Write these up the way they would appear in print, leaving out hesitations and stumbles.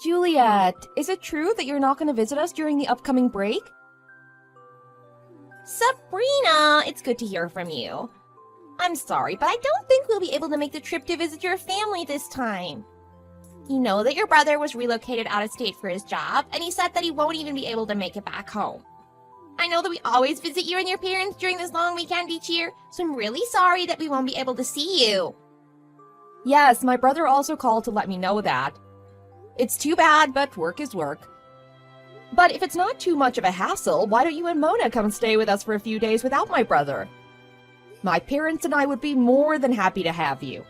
Juliet, is it true that you're not going to visit us during the upcoming break? Sabrina, it's good to hear from you. I'm sorry, but I don't think we'll be able to make the trip to visit your family this time. You know that your brother was relocated out of state for his job, and he said that he won't even be able to make it back home. I know that we always visit you and your parents during this long weekend each year, so I'm really sorry that we won't be able to see you. Yes, my brother also called to let me know that. It's too bad, but work is work. But if it's not too much of a hassle, why don't you and Mona come stay with us for a few days without my brother? My parents and I would be more than happy to have you.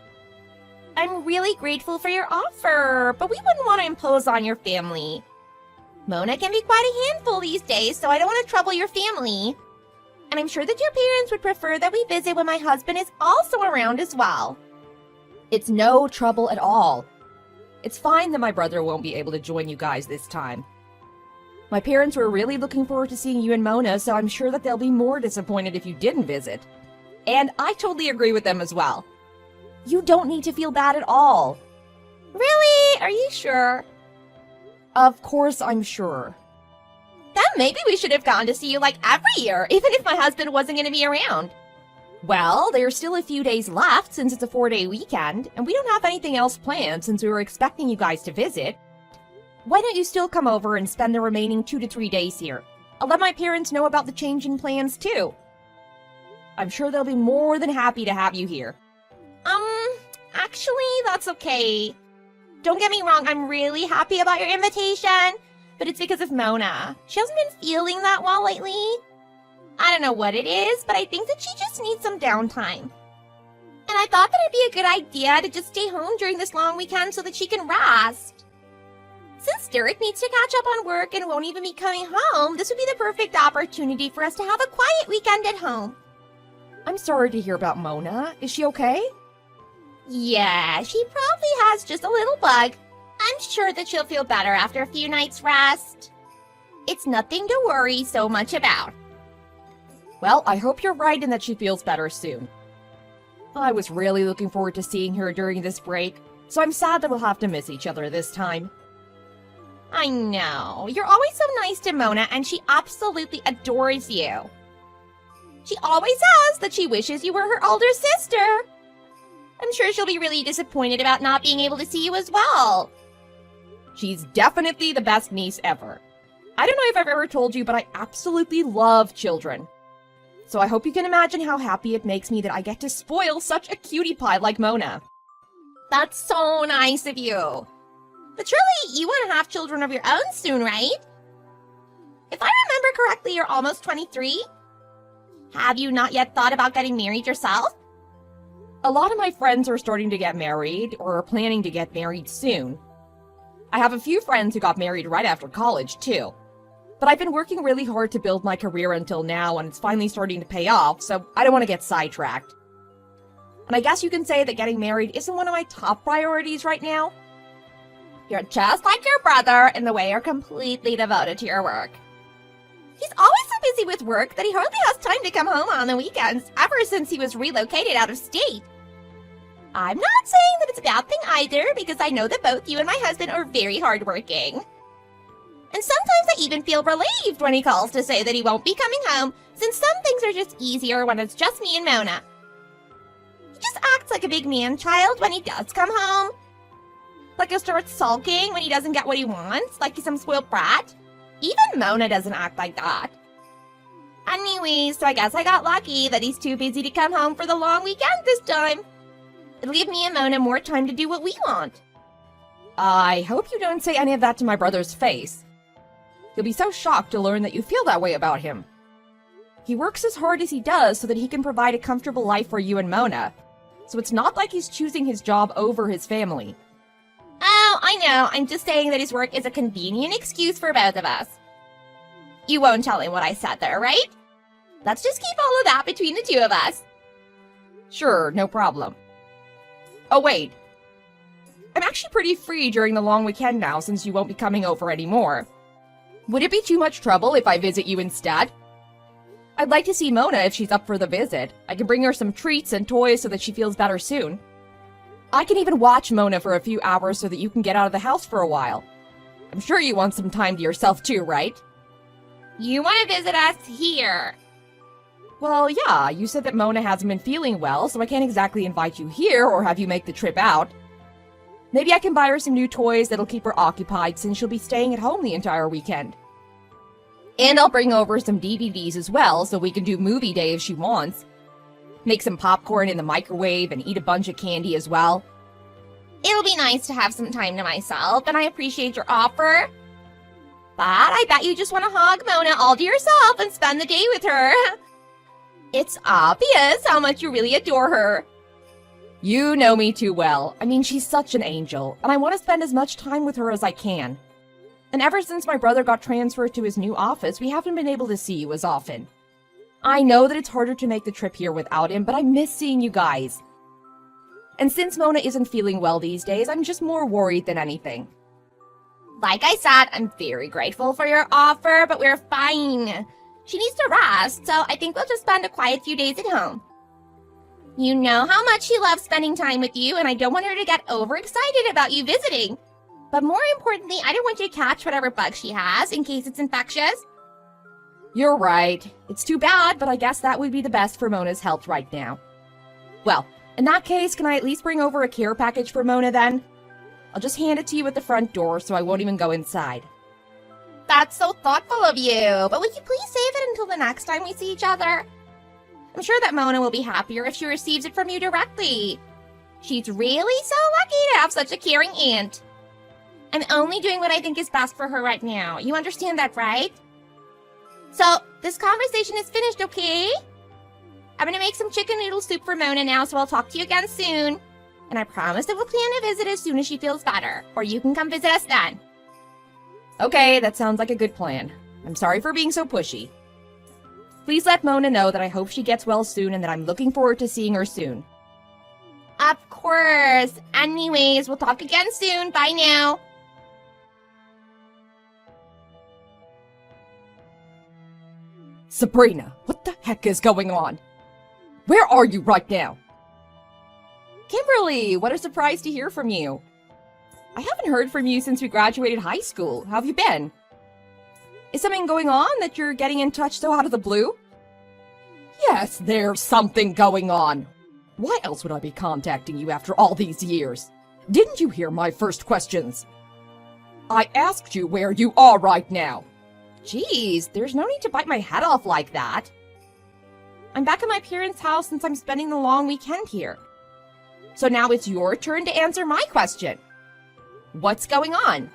I'm really grateful for your offer, but we wouldn't want to impose on your family. Mona can be quite a handful these days, so I don't want to trouble your family. And I'm sure that your parents would prefer that we visit when my husband is also around as well. It's no trouble at all. It's fine that my brother won't be able to join you guys this time. My parents were really looking forward to seeing you and Mona, so I'm sure that they'll be more disappointed if you didn't visit. And I totally agree with them as well. You don't need to feel bad at all. Really? Are you sure? Of course I'm sure. Then maybe we should have gone to see you like every year, even if my husband wasn't going to be around. Well, there's still a few days left since it's a 4-day weekend, and we don't have anything else planned since we were expecting you guys to visit. Why don't you still come over and spend the remaining 2 to 3 days here? I'll let my parents know about the change in plans too. I'm sure they'll be more than happy to have you here. Actually, that's okay. Don't get me wrong, I'm really happy about your invitation, but it's because of Mona. She hasn't been feeling that well lately. I don't know what it is, but I think that she just needs some downtime. And I thought that it'd be a good idea to just stay home during this long weekend so that she can rest. Since Derek needs to catch up on work and won't even be coming home, this would be the perfect opportunity for us to have a quiet weekend at home. I'm sorry to hear about Mona. Is she okay? Yeah, she probably has just a little bug. I'm sure that she'll feel better after a few nights' rest. It's nothing to worry so much about. Well, I hope you're right and that she feels better soon. I was really looking forward to seeing her during this break, so I'm sad that we'll have to miss each other this time. I know. You're always so nice to Mona, and she absolutely adores you. She always says that she wishes you were her older sister. I'm sure she'll be really disappointed about not being able to see you as well. She's definitely the best niece ever. I don't know if I've ever told you, but I absolutely love children. So I hope you can imagine how happy it makes me that I get to spoil such a cutie pie like Mona. That's so nice of you. But surely you want to have children of your own soon, right? If I remember correctly, you're almost 23. Have you not yet thought about getting married yourself? A lot of my friends are starting to get married or are planning to get married soon. I have a few friends who got married right after college, too. But I've been working really hard to build my career until now, and it's finally starting to pay off, so I don't want to get sidetracked. And I guess you can say that getting married isn't one of my top priorities right now. You're just like your brother in the way you're completely devoted to your work. He's always so busy with work that he hardly has time to come home on the weekends ever since he was relocated out of state. I'm not saying that it's a bad thing either, because I know that both you and my husband are very hardworking. And sometimes I even feel relieved when he calls to say that he won't be coming home, since some things are just easier when it's just me and Mona. He just acts like a big man-child when he does come home. Like he'll start sulking when he doesn't get what he wants, like he's some spoiled brat. Even Mona doesn't act like that. Anyways, so I guess I got lucky that he's too busy to come home for the long weekend this time. It'll give me and Mona more time to do what we want. I hope you don't say any of that to my brother's face. He'll be so shocked to learn that you feel that way about him. He works as hard as he does so that he can provide a comfortable life for you and Mona. So it's not like he's choosing his job over his family. Oh, I know. I'm just saying that his work is a convenient excuse for both of us. You won't tell him what I said there, right? Let's just keep all of that between the two of us. Sure, no problem. Oh, wait. I'm actually pretty free during the long weekend now since you won't be coming over anymore. Would it be too much trouble if I visit you instead? I'd like to see Mona if she's up for the visit. I can bring her some treats and toys so that she feels better soon. I can even watch Mona for a few hours so that you can get out of the house for a while. I'm sure you want some time to yourself too, right? You want to visit us here? Well, yeah, you said that Mona hasn't been feeling well, so I can't exactly invite you here or have you make the trip out. Maybe I can buy her some new toys that'll keep her occupied since she'll be staying at home the entire weekend. And I'll bring over some DVDs as well so we can do movie day if she wants. Make some popcorn in the microwave and eat a bunch of candy as well. It'll be nice to have some time to myself, and I appreciate your offer. But I bet you just want to hug Mona all to yourself and spend the day with her. It's obvious how much you really adore her. You know me too well. I mean, she's such an angel, and I want to spend as much time with her as I can. And ever since my brother got transferred to his new office, we haven't been able to see you as often. I know that it's harder to make the trip here without him, but I miss seeing you guys. And since Mona isn't feeling well these days, I'm just more worried than anything. Like I said, I'm very grateful for your offer, but we're fine. She needs to rest, so I think we'll just spend a quiet few days at home. You know how much she loves spending time with you, and I don't want her to get overexcited about you visiting. But more importantly, I don't want you to catch whatever bug she has in case it's infectious. You're right. It's too bad, but I guess that would be the best for Mona's health right now. Well, in that case, can I at least bring over a care package for Mona then? I'll just hand it to you at the front door so I won't even go inside. That's so thoughtful of you, but would you please save it until the next time we see each other? I'm sure that Mona will be happier if she receives it from you directly. She's really so lucky to have such a caring aunt. I'm only doing what I think is best for her right now. You understand that, right? So, this conversation is finished, okay? I'm gonna make some chicken noodle soup for Mona now, so I'll talk to you again soon. And I promise that we'll plan a visit as soon as she feels better, or you can come visit us then. Okay, that sounds like a good plan. I'm sorry for being so pushy. Please let Mona know that I hope she gets well soon and that I'm looking forward to seeing her soon. Of course. Anyways, we'll talk again soon. Bye now. Sabrina, what the heck is going on? Where are you right now? Kimberly, what a surprise to hear from you. I haven't heard from you since we graduated high school. How have you been? Is something going on that you're getting in touch so out of the blue? Yes, there's something going on. Why else would I be contacting you after all these years? Didn't you hear my first questions? I asked you where you are right now. Geez, there's no need to bite my head off like that. I'm back at my parents' house since I'm spending the long weekend here. So now it's your turn to answer my question. What's going on?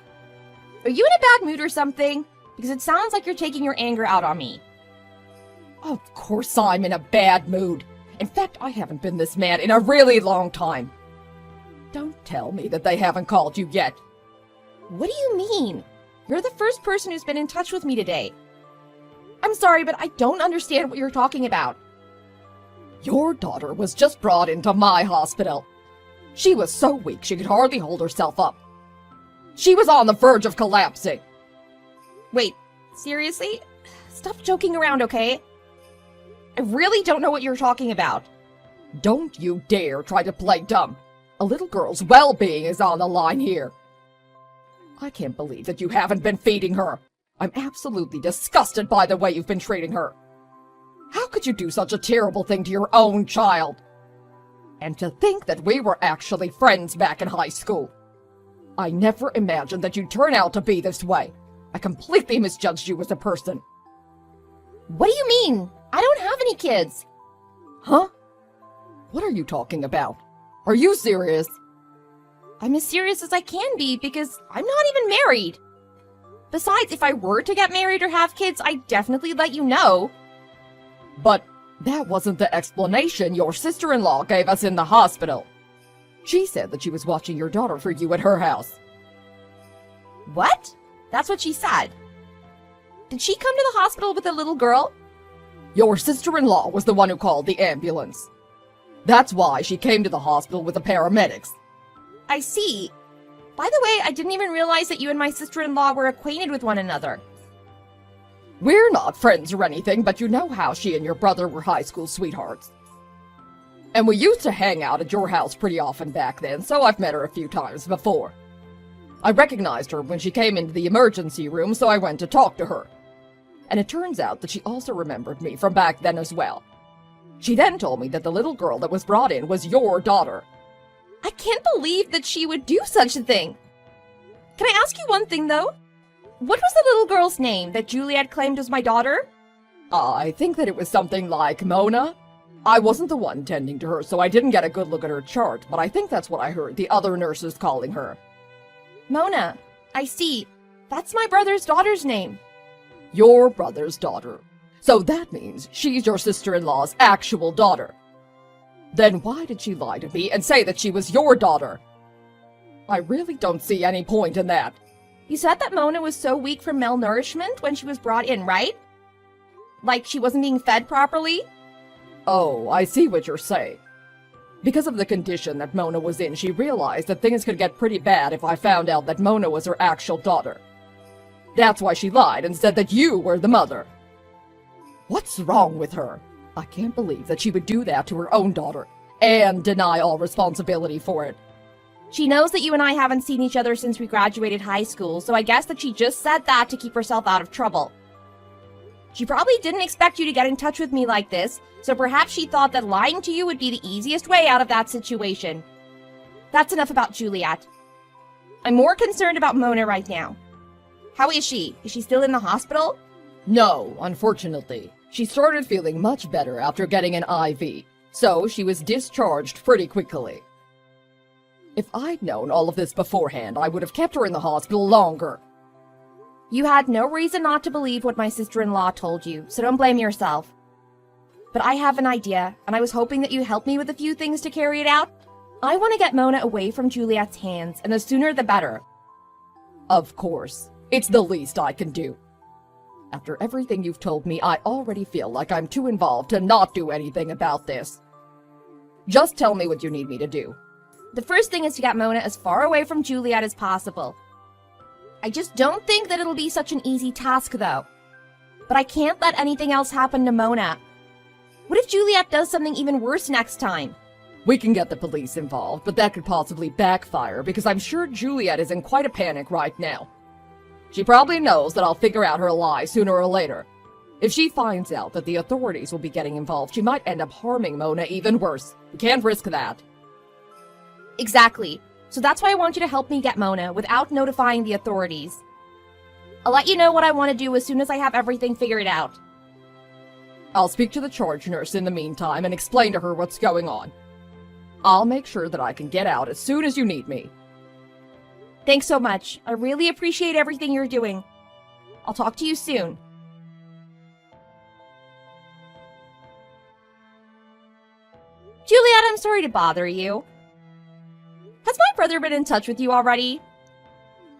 Are you in a bad mood or something? Because it sounds like you're taking your anger out on me. Of course I'm in a bad mood. In fact, I haven't been this mad in a really long time. Don't tell me that they haven't called you yet. What do you mean? You're the first person who's been in touch with me today. I'm sorry, but I don't understand what you're talking about. Your daughter was just brought into my hospital. She was so weak she could hardly hold herself up. She was on the verge of collapsing. Wait, seriously? Stop joking around, okay? I really don't know what you're talking about. Don't you dare try to play dumb. A little girl's well-being is on the line here. I can't believe that you haven't been feeding her. I'm absolutely disgusted by the way you've been treating her. How could you do such a terrible thing to your own child? And to think that we were actually friends back in high school. I never imagined that you'd turn out to be this way. I completely misjudged you as a person. What do you mean? I don't have any kids. Huh? What are you talking about? Are you serious? I'm as serious as I can be because I'm not even married. Besides, if I were to get married or have kids, I'd definitely let you know. But that wasn't the explanation your sister-in-law gave us in the hospital. She said that she was watching your daughter for you at her house. What? That's what she said. Did she come to the hospital with a little girl? Your sister-in-law was the one who called the ambulance. That's why she came to the hospital with the paramedics. I see. By the way, I didn't even realize that you and my sister-in-law were acquainted with one another. We're not friends or anything, but you know how she and your brother were high school sweethearts. And we used to hang out at your house pretty often back then, so I've met her a few times before. I recognized her when she came into the emergency room, so I went to talk to her. And it turns out that she also remembered me from back then as well. She then told me that the little girl that was brought in was your daughter. I can't believe that she would do such a thing. Can I ask you one thing, though? What was the little girl's name that Juliet claimed was my daughter? I think that it was something like Mona. I wasn't the one tending to her, so I didn't get a good look at her chart, but I think that's what I heard the other nurses calling her. Mona. I see. That's my brother's daughter's name. Your brother's daughter. So that means she's your sister-in-law's actual daughter. Then why did she lie to me and say that she was your daughter? I really don't see any point in that. You said that Mona was so weak from malnourishment when she was brought in, right? Like she wasn't being fed properly? Oh, I see what you're saying. Because of the condition that Mona was in, she realized that things could get pretty bad if I found out that Mona was her actual daughter. That's why she lied and said that you were the mother. What's wrong with her? I can't believe that she would do that to her own daughter and deny all responsibility for it. She knows that you and I haven't seen each other since we graduated high school, so I guess that she just said that to keep herself out of trouble. She probably didn't expect you to get in touch with me like this, so perhaps she thought that lying to you would be the easiest way out of that situation. That's enough about Juliet. I'm more concerned about Mona right now. How is she? Is she still in the hospital? No, unfortunately. She started feeling much better after getting an IV, so she was discharged pretty quickly. If I'd known all of this beforehand, I would have kept her in the hospital longer. You had no reason not to believe what my sister-in-law told you, so don't blame yourself. But I have an idea, and I was hoping that you'd help me with a few things to carry it out. I want to get Mona away from Juliet's hands, and the sooner the better. Of course. It's the least I can do. After everything you've told me, I already feel like I'm too involved to not do anything about this. Just tell me what you need me to do. The first thing is to get Mona as far away from Juliet as possible. I just don't think that it'll be such an easy task, though. But I can't let anything else happen to Mona. What if Juliet does something even worse next time? We can get the police involved, but that could possibly backfire because I'm sure Juliet is in quite a panic right now. She probably knows that I'll figure out her lie sooner or later. If she finds out that the authorities will be getting involved, she might end up harming Mona even worse. We can't risk that. Exactly. So that's why I want you to help me get Mona without notifying the authorities. I'll let you know what I want to do as soon as I have everything figured out. I'll speak to the charge nurse in the meantime and explain to her what's going on. I'll make sure that I can get out as soon as you need me. Thanks so much. I really appreciate everything you're doing. I'll talk to you soon. Juliet, I'm sorry to bother you. Has my brother been in touch with you already?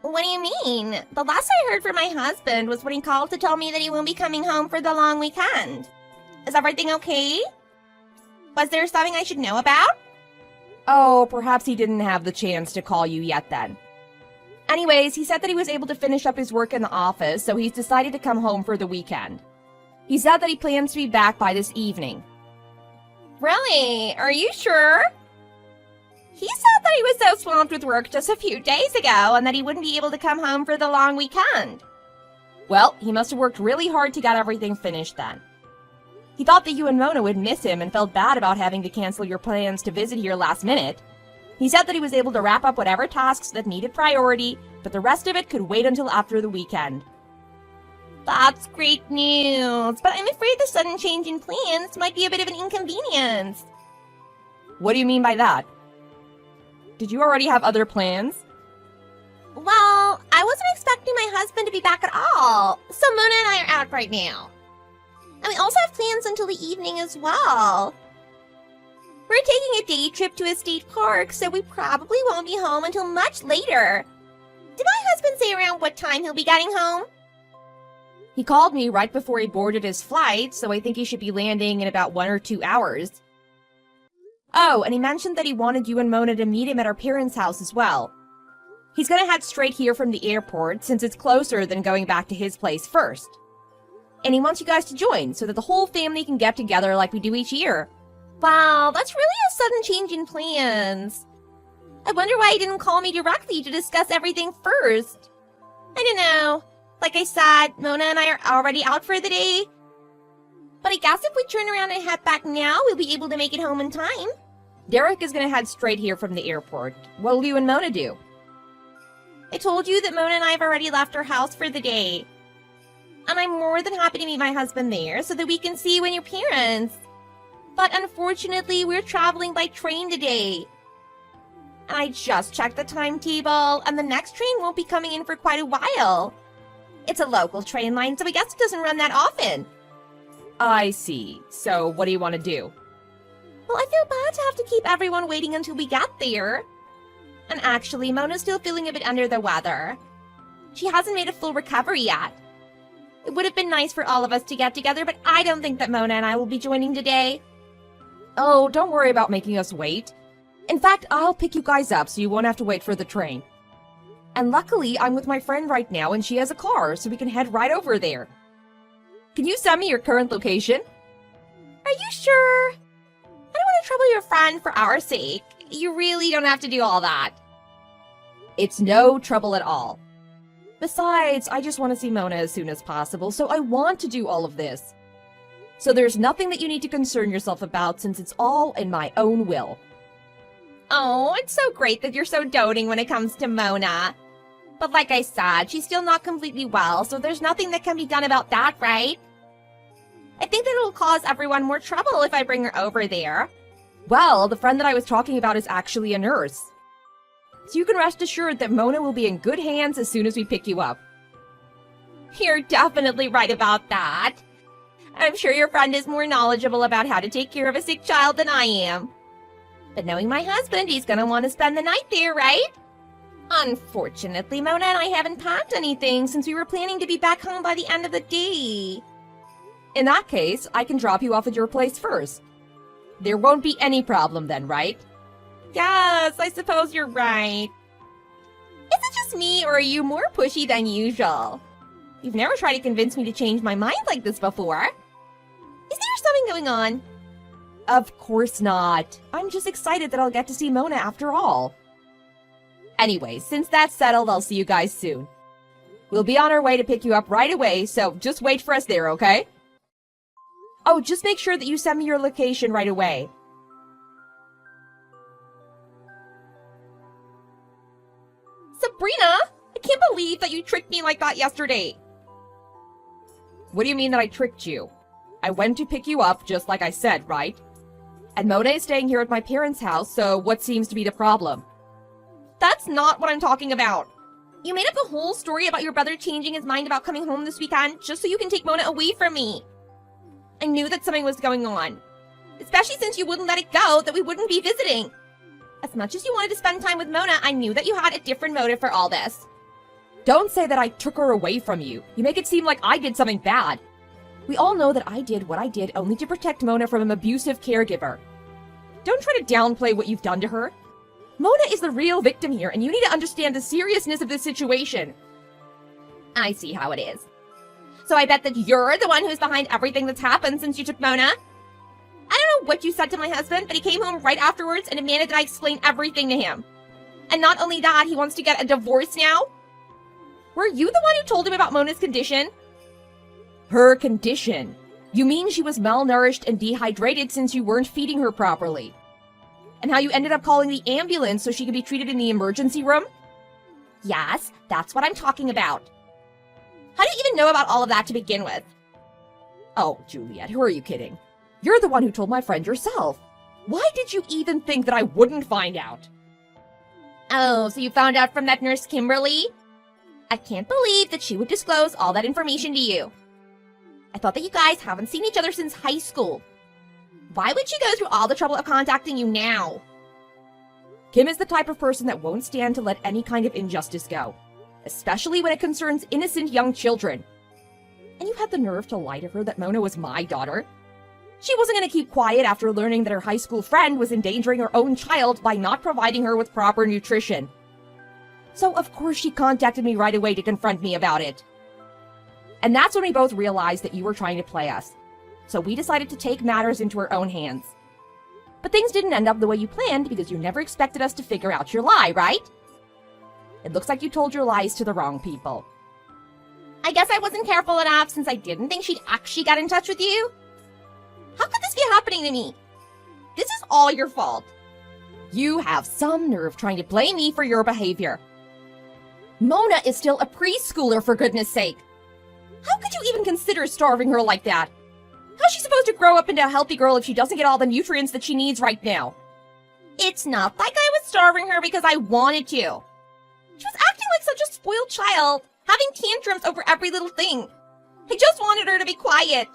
What do you mean? The last I heard from my husband was when he called to tell me that he won't be coming home for the long weekend. Is everything okay? Was there something I should know about? Oh, perhaps he didn't have the chance to call you yet then. Anyways, he said that he was able to finish up his work in the office, so he's decided to come home for the weekend. He said that he plans to be back by this evening. Really? Are you sure? He said that he was so swamped with work just a few days ago and that he wouldn't be able to come home for the long weekend. Well, he must have worked really hard to get everything finished then. He thought that you and Mona would miss him and felt bad about having to cancel your plans to visit here last minute. He said that he was able to wrap up whatever tasks that needed priority, but the rest of it could wait until after the weekend. That's great news, but I'm afraid the sudden change in plans might be a bit of an inconvenience. What do you mean by that? Did you already have other plans? Well, I wasn't expecting my husband to be back at all, so Mona and I are out right now. And we also have plans until the evening as well. We're taking a day trip to a state park, so we probably won't be home until much later. Did my husband say around what time he'll be getting home? He called me right before he boarded his flight, so I think he should be landing in about 1 or 2 hours. Oh, and he mentioned that he wanted you and Mona to meet him at our parents' house as well. He's gonna head straight here from the airport, since it's closer than going back to his place first. And he wants you guys to join, so that the whole family can get together like we do each year. Wow, that's really a sudden change in plans. I wonder why he didn't call me directly to discuss everything first. I don't know. Like I said, Mona and I are already out for the day. But I guess if we turn around and head back now, we'll be able to make it home in time. Derek is going to head straight here from the airport. What'll you and Mona do? I told you that Mona and I have already left our house for the day. And I'm more than happy to meet my husband there so that we can see you and your parents. But unfortunately, we're traveling by train today. And I just checked the timetable, and the next train won't be coming in for quite a while. It's a local train line, so I guess it doesn't run that often. I see. So what do you want to do? Well, I feel bad to have to keep everyone waiting until we get there. And actually, Mona's still feeling a bit under the weather. She hasn't made a full recovery yet. It would have been nice for all of us to get together, but I don't think that Mona and I will be joining today. Oh, don't worry about making us wait. In fact, I'll pick you guys up so you won't have to wait for the train. And luckily, I'm with my friend right now and she has a car, so we can head right over there. Can you send me your current location? Are you sure? I don't want to trouble your friend for our sake. You really don't have to do all that. It's no trouble at all. Besides, I just want to see Mona as soon as possible, so I want to do all of this. So there's nothing that you need to concern yourself about since it's all in my own will. Oh, it's so great that you're so doting when it comes to Mona. But like I said, she's still not completely well, so there's nothing that can be done about that, right? I think that it'll cause everyone more trouble if I bring her over there. Well, the friend that I was talking about is actually a nurse. So you can rest assured that Mona will be in good hands as soon as we pick you up. You're definitely right about that. I'm sure your friend is more knowledgeable about how to take care of a sick child than I am. But knowing my husband, he's gonna want to spend the night there, right? Unfortunately, Mona and I haven't packed anything since we were planning to be back home by the end of the day. In that case, I can drop you off at your place first. There won't be any problem then, right? Yes, I suppose you're right. Is it just me, or are you more pushy than usual? You've never tried to convince me to change my mind like this before. Is there something going on? Of course not. I'm just excited that I'll get to see Mona after all. Anyway, since that's settled, I'll see you guys soon. We'll be on our way to pick you up right away, so just wait for us there, okay? Oh, just make sure that you send me your location right away. Sabrina, I can't believe that you tricked me like that yesterday. What do you mean that I tricked you? I went to pick you up, just like I said, right? And Mona is staying here at my parents' house, so what seems to be the problem? That's not what I'm talking about. You made up a whole story about your brother changing his mind about coming home this weekend just so you can take Mona away from me. I knew that something was going on. Especially since you wouldn't let it go that we wouldn't be visiting. As much as you wanted to spend time with Mona, I knew that you had a different motive for all this. Don't say that I took her away from you. You make it seem like I did something bad. We all know that I did what I did only to protect Mona from an abusive caregiver. Don't try to downplay what you've done to her. Mona is the real victim here, and you need to understand the seriousness of this situation. I see how it is. So I bet that you're the one who's behind everything that's happened since you took Mona? I don't know what you said to my husband, but he came home right afterwards and demanded that I explain everything to him. And not only that, he wants to get a divorce now? Were you the one who told him about Mona's condition? Her condition? You mean she was malnourished and dehydrated since you weren't feeding her properly? And how you ended up calling the ambulance so she could be treated in the emergency room? Yes, that's what I'm talking about. How do you even know about all of that to begin with? Oh, Juliet, who are you kidding? You're the one who told my friend yourself. Why did you even think that I wouldn't find out? Oh, so you found out from that nurse Kimberly? I can't believe that she would disclose all that information to you. I thought that you guys haven't seen each other since high school. Why would she go through all the trouble of contacting you now? Kim is the type of person that won't stand to let any kind of injustice go, especially when it concerns innocent young children. And you had the nerve to lie to her that Mona was my daughter? She wasn't going to keep quiet after learning that her high school friend was endangering her own child by not providing her with proper nutrition. So of course she contacted me right away to confront me about it. And that's when we both realized that you were trying to play us. So we decided to take matters into our own hands. But things didn't end up the way you planned because you never expected us to figure out your lie, right? It looks like you told your lies to the wrong people. I guess I wasn't careful enough since I didn't think she'd actually get in touch with you. How could this be happening to me? This is all your fault. You have some nerve trying to blame me for your behavior. Mona is still a preschooler, for goodness sake. How could you even consider starving her like that? How's she supposed to grow up into a healthy girl if she doesn't get all the nutrients that she needs right now? It's not like I was starving her because I wanted to. She was acting like such a spoiled child, having tantrums over every little thing. I just wanted her to be quiet.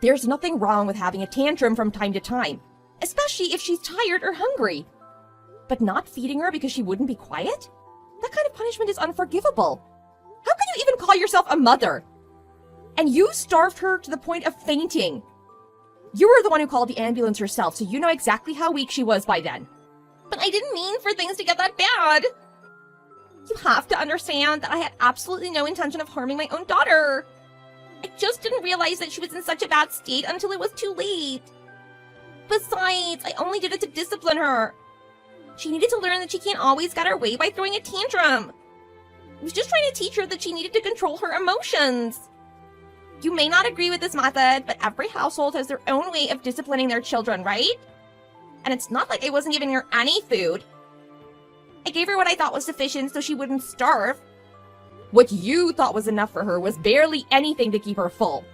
There's nothing wrong with having a tantrum from time to time, especially if she's tired or hungry. But not feeding her because she wouldn't be quiet? That kind of punishment is unforgivable. How can you even call yourself a mother? And you starved her to the point of fainting. You were the one who called the ambulance yourself, so you know exactly how weak she was by then. But I didn't mean for things to get that bad. You have to understand that I had absolutely no intention of harming my own daughter. I just didn't realize that she was in such a bad state until it was too late. Besides, I only did it to discipline her. She needed to learn that she can't always get her way by throwing a tantrum. I was just trying to teach her that she needed to control her emotions. You may not agree with this method, but every household has their own way of disciplining their children, right? And it's not like I wasn't giving her any food. I gave her what I thought was sufficient so she wouldn't starve. What you thought was enough for her was barely anything to keep her full.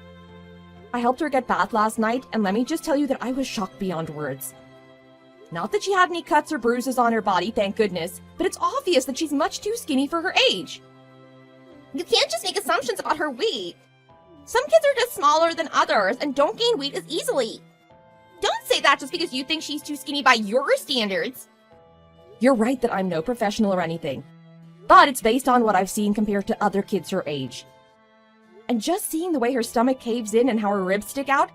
I helped her get bath last night, and let me just tell you that I was shocked beyond words. Not that she had any cuts or bruises on her body, thank goodness, but it's obvious that she's much too skinny for her age. You can't just make assumptions about her weight. Some kids are just smaller than others and don't gain weight as easily. Don't say that just because you think she's too skinny by your standards. You're right that I'm no professional or anything, but it's based on what I've seen compared to other kids her age. And just seeing the way her stomach caves in and how her ribs stick out,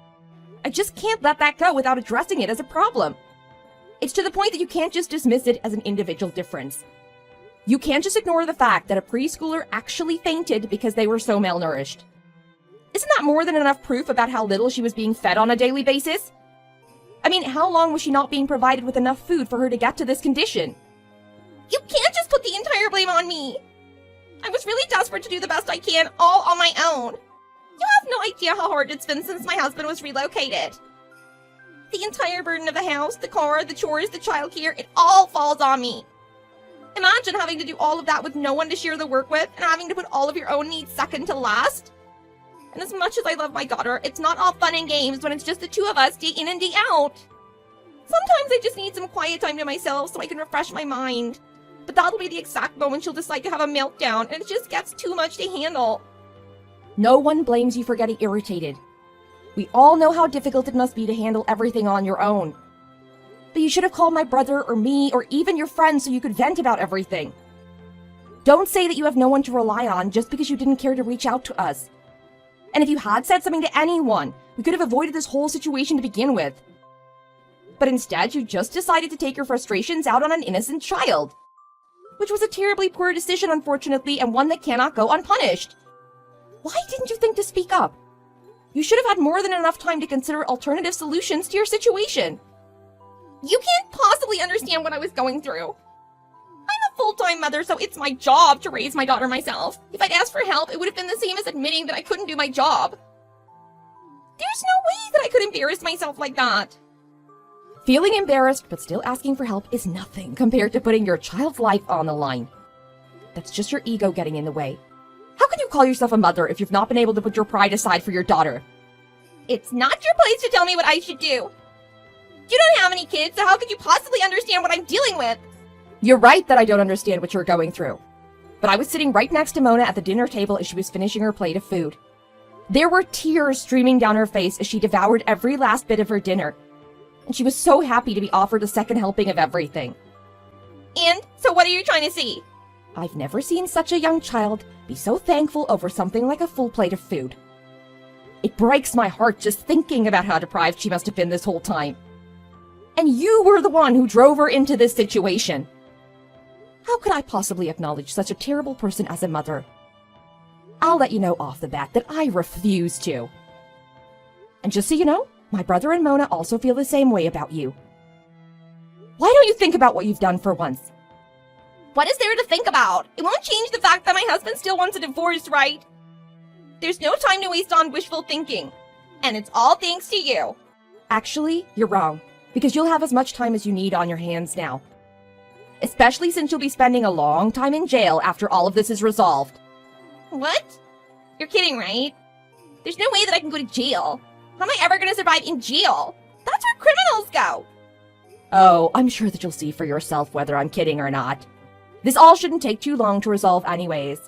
I just can't let that go without addressing it as a problem. It's to the point that you can't just dismiss it as an individual difference. You can't just ignore the fact that a preschooler actually fainted because they were so malnourished. Isn't that more than enough proof about how little she was being fed on a daily basis? I mean, how long was she not being provided with enough food for her to get to this condition? You can't just put the entire blame on me. I was really desperate to do the best I can, all on my own. You have no idea how hard it's been since my husband was relocated. The entire burden of the house, the car, the chores, the childcare, it all falls on me. Imagine having to do all of that with no one to share the work with and having to put all of your own needs second to last. And as much as I love my daughter, it's not all fun and games when it's just the two of us day in and day out. Sometimes I just need some quiet time to myself so I can refresh my mind. But that'll be the exact moment she'll decide to have a meltdown and it just gets too much to handle. No one blames you for getting irritated. We all know how difficult it must be to handle everything on your own. But you should have called my brother or me or even your friends so you could vent about everything. Don't say that you have no one to rely on just because you didn't care to reach out to us. And if you had said something to anyone, we could have avoided this whole situation to begin with. But instead, you just decided to take your frustrations out on an innocent child. Which was a terribly poor decision, unfortunately, and one that cannot go unpunished. Why didn't you think to speak up? You should have had more than enough time to consider alternative solutions to your situation. You can't possibly understand what I was going through. I'm a full-time mother, so it's my job to raise my daughter myself. If I'd asked for help, it would have been the same as admitting that I couldn't do my job. There's no way that I could embarrass myself like that. Feeling embarrassed but still asking for help is nothing compared to putting your child's life on the line. That's just your ego getting in the way. How can you call yourself a mother if you've not been able to put your pride aside for your daughter? It's not your place to tell me what I should do. You don't have any kids, so how could you possibly understand what I'm dealing with? You're right that I don't understand what you're going through. But I was sitting right next to Mona at the dinner table as she was finishing her plate of food. There were tears streaming down her face as she devoured every last bit of her dinner. And she was so happy to be offered a second helping of everything. And so what are you trying to say? I've never seen such a young child be so thankful over something like a full plate of food. It breaks my heart just thinking about how deprived she must have been this whole time. And you were the one who drove her into this situation. How could I possibly acknowledge such a terrible person as a mother? I'll let you know off the bat that I refuse to. And just so you know, my brother and Mona also feel the same way about you. Why don't you think about what you've done for once? What is there to think about? It won't change the fact that my husband still wants a divorce, right? There's no time to waste on wishful thinking. And it's all thanks to you. Actually, you're wrong, because you'll have as much time as you need on your hands now. Especially since you'll be spending a long time in jail after all of this is resolved. What? You're kidding, right? There's no way that I can go to jail. How am I ever going to survive in jail? That's where criminals go. Oh, I'm sure that you'll see for yourself whether I'm kidding or not. This all shouldn't take too long to resolve anyways.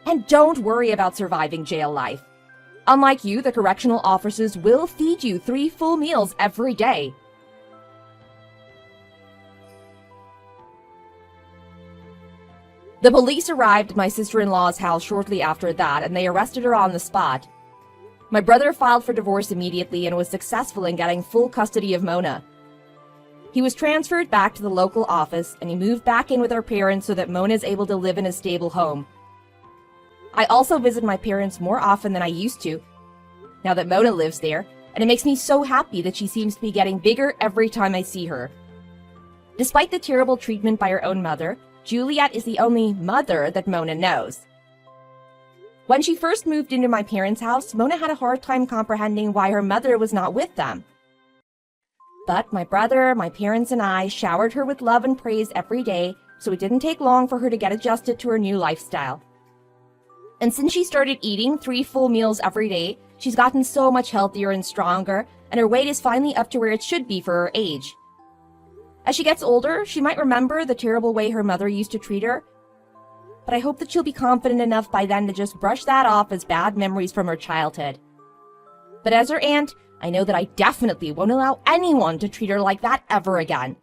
And don't worry about surviving jail life. Unlike you, the correctional officers will feed you 3 full meals every day. The police arrived at my sister-in-law's house shortly after that, and they arrested her on the spot. My brother filed for divorce immediately and was successful in getting full custody of Mona. He was transferred back to the local office, and he moved back in with our parents so that Mona is able to live in a stable home. I also visit my parents more often than I used to, now that Mona lives there, and it makes me so happy that she seems to be getting bigger every time I see her. Despite the terrible treatment by her own mother, Juliet is the only mother that Mona knows. When she first moved into my parents' house, Mona had a hard time comprehending why her mother was not with them. But my brother, my parents, and I showered her with love and praise every day, so it didn't take long for her to get adjusted to her new lifestyle. And since she started eating 3 full meals every day, she's gotten so much healthier and stronger, and her weight is finally up to where it should be for her age. As she gets older, she might remember the terrible way her mother used to treat her, but I hope that she'll be confident enough by then to just brush that off as bad memories from her childhood. But as her aunt, I know that I definitely won't allow anyone to treat her like that ever again.